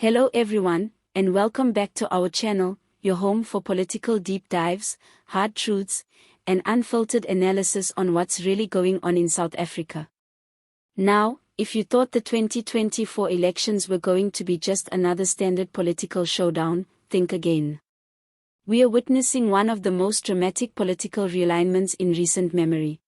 Hello everyone, and welcome back to our channel, your home for political deep dives, hard truths, and unfiltered analysis on what's really going on in South Africa. Now, if you thought the 2024 elections were going to be just another standard political showdown, think again. We are witnessing one of the most dramatic political realignments in recent memory.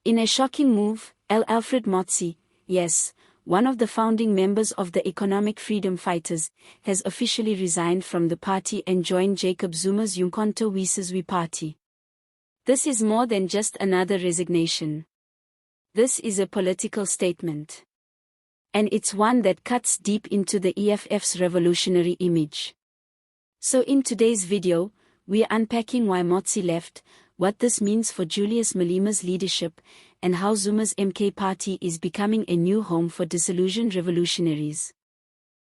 In a shocking move, LAlfred Motsi, yes, one of the founding members of the Economic Freedom Fighters, has officially resigned from the party and joined Jacob Zuma's uMkhonto weSizwe party. This is more than just another resignation. This is a political statement. And it's one that cuts deep into the EFF's revolutionary image. So in today's video, we're unpacking why Motsi left, what this means for Julius Malema's leadership, and how Zuma's MK Party is becoming a new home for disillusioned revolutionaries.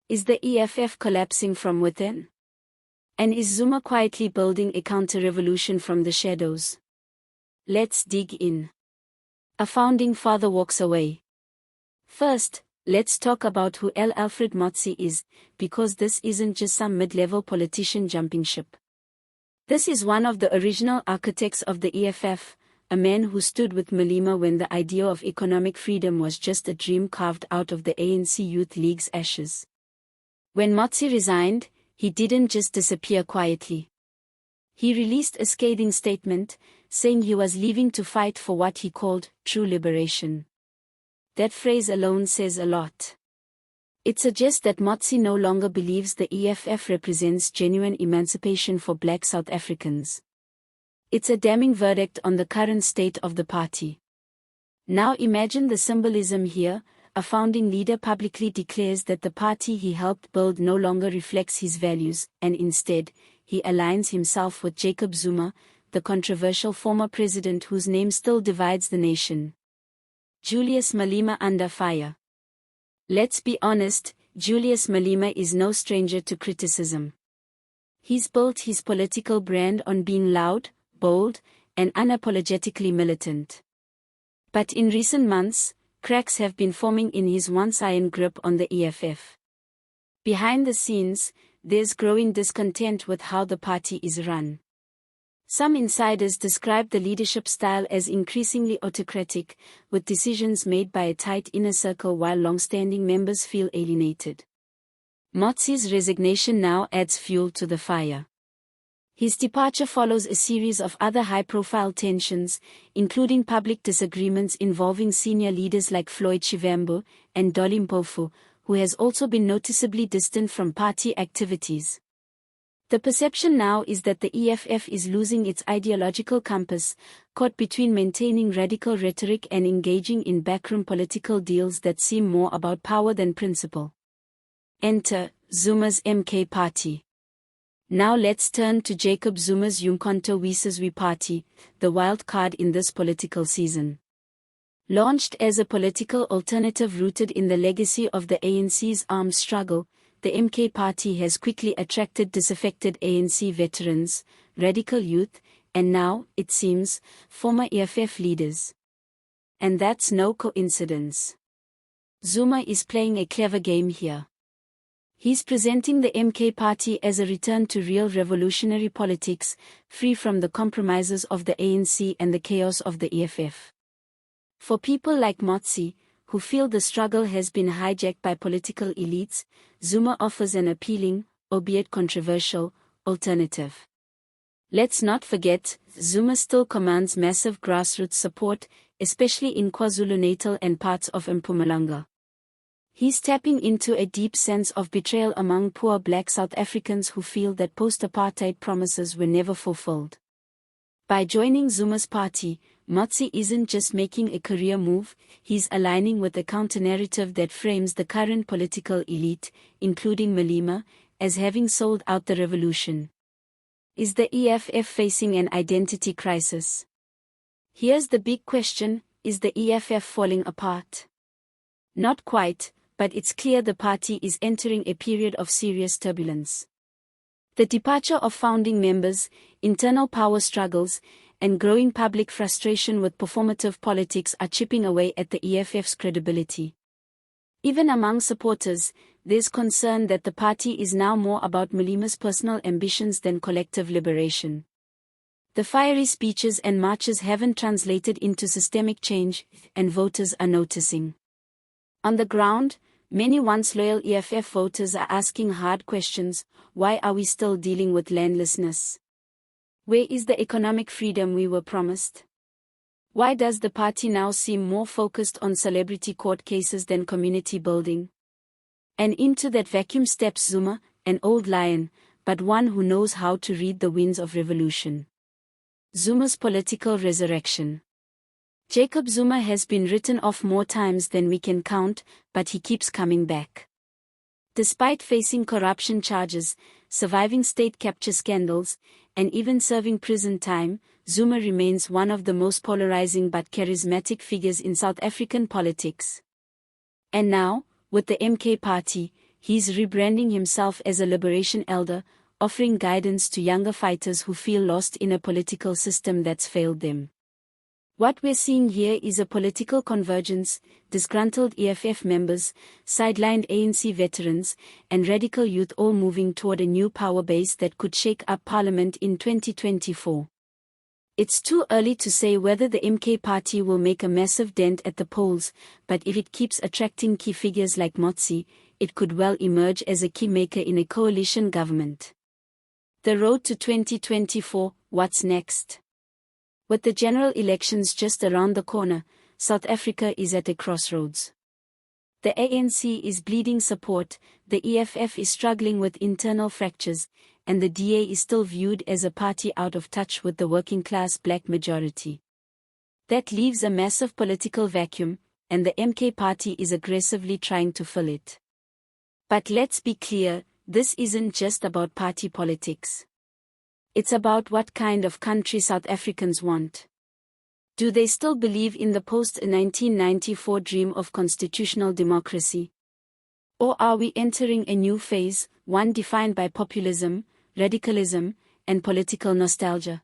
Is the EFF collapsing from within? And is Zuma quietly building a counter-revolution from the shadows? Let's dig in. A founding father walks away. First, let's talk about who LAlfred Motsi is, because this isn't just some mid-level politician jumping ship. This is one of the original architects of the EFF, a man who stood with Malema when the idea of economic freedom was just a dream carved out of the ANC Youth League's ashes. When Motsi resigned, he didn't just disappear quietly. He released a scathing statement, saying he was leaving to fight for what he called true liberation. That phrase alone says a lot. It suggests that Motsi no longer believes the EFF represents genuine emancipation for Black South Africans. It's a damning verdict on the current state of the party. Now imagine the symbolism here. A founding leader publicly declares that the party he helped build no longer reflects his values, and instead, he aligns himself with Jacob Zuma, the controversial former president whose name still divides the nation. Julius Malema under fire. Let's be honest, Julius Malema is no stranger to criticism. He's built his political brand on being loud, bold, and unapologetically militant. But in recent months, cracks have been forming in his once iron grip on the EFF. Behind the scenes, there's growing discontent with how the party is run. Some insiders describe the leadership style as increasingly autocratic, with decisions made by a tight inner circle while long-standing members feel alienated. Motsi's resignation now adds fuel to the fire. His departure follows a series of other high-profile tensions, including public disagreements involving senior leaders like Floyd Shivambu and Dolly Mpofu, who has also been noticeably distant from party activities. The perception now is that the EFF is losing its ideological compass, caught between maintaining radical rhetoric and engaging in backroom political deals that seem more about power than principle. Enter Zuma's MK Party. Now let's turn to Jacob Zuma's uMkhonto weSizwe party, the wild card in this political season. Launched as a political alternative rooted in the legacy of the ANC's armed struggle, the MK Party has quickly attracted disaffected ANC veterans, radical youth, and now, it seems, former EFF leaders. And that's no coincidence. Zuma is playing a clever game here. He's presenting the MK Party as a return to real revolutionary politics, free from the compromises of the ANC and the chaos of the EFF. For people like Motsi, who feel the struggle has been hijacked by political elites, Zuma offers an appealing, albeit controversial, alternative. Let's not forget, Zuma still commands massive grassroots support, especially in KwaZulu-Natal and parts of Mpumalanga. He's tapping into a deep sense of betrayal among poor Black South Africans who feel that post-apartheid promises were never fulfilled. By joining Zuma's party, Motsi isn't just making a career move, he's aligning with a counter-narrative that frames the current political elite, including Malema, as having sold out the revolution. Is the EFF facing an identity crisis? Here's the big question, is the EFF falling apart? Not quite, but it's clear the party is entering a period of serious turbulence. The departure of founding members, internal power struggles, and growing public frustration with performative politics are chipping away at the EFF's credibility. Even among supporters, there's concern that the party is now more about Malema's personal ambitions than collective liberation. The fiery speeches and marches haven't translated into systemic change, and voters are noticing. On the ground, many once loyal EFF voters are asking hard questions. Why are we still dealing with landlessness? Where is the economic freedom we were promised? Why does the party now seem more focused on celebrity court cases than community building? And into that vacuum steps Zuma, an old lion, but one who knows how to read the winds of revolution. Zuma's political resurrection. Jacob Zuma has been written off more times than we can count, but he keeps coming back. Despite facing corruption charges, surviving state capture scandals, and even serving prison time, Zuma remains one of the most polarizing but charismatic figures in South African politics. And now, with the MK Party, he's rebranding himself as a liberation elder, offering guidance to younger fighters who feel lost in a political system that's failed them. What we're seeing here is a political convergence: disgruntled EFF members, sidelined ANC veterans, and radical youth all moving toward a new power base that could shake up Parliament in 2024. It's too early to say whether the MK Party will make a massive dent at the polls, but if it keeps attracting key figures like Motsi, it could well emerge as a keymaker in a coalition government. The road to 2024, what's next? With the general elections just around the corner, South Africa is at a crossroads. The ANC is bleeding support, the EFF is struggling with internal fractures, and the DA is still viewed as a party out of touch with the working-class black majority. That leaves a massive political vacuum, and the MK Party is aggressively trying to fill it. But let's be clear, this isn't just about party politics. It's about what kind of country South Africans want. Do they still believe in the post-1994 dream of constitutional democracy? Or are we entering a new phase, one defined by populism, radicalism, and political nostalgia?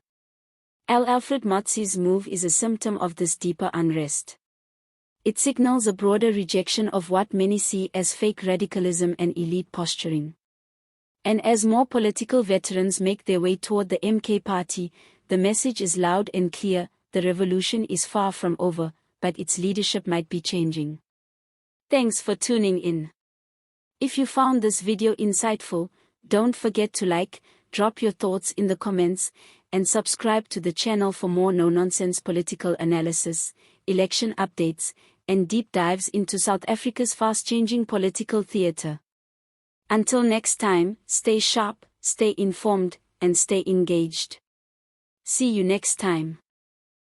LAlfred Motsi's move is a symptom of this deeper unrest. It signals a broader rejection of what many see as fake radicalism and elite posturing. And as more political veterans make their way toward the MK Party, the message is loud and clear: the revolution is far from over, but its leadership might be changing. Thanks for tuning in. If you found this video insightful, don't forget to like, drop your thoughts in the comments, and subscribe to the channel for more no-nonsense political analysis, election updates, and deep dives into South Africa's fast-changing political theater. Until next time, stay sharp, stay informed, and stay engaged. See you next time.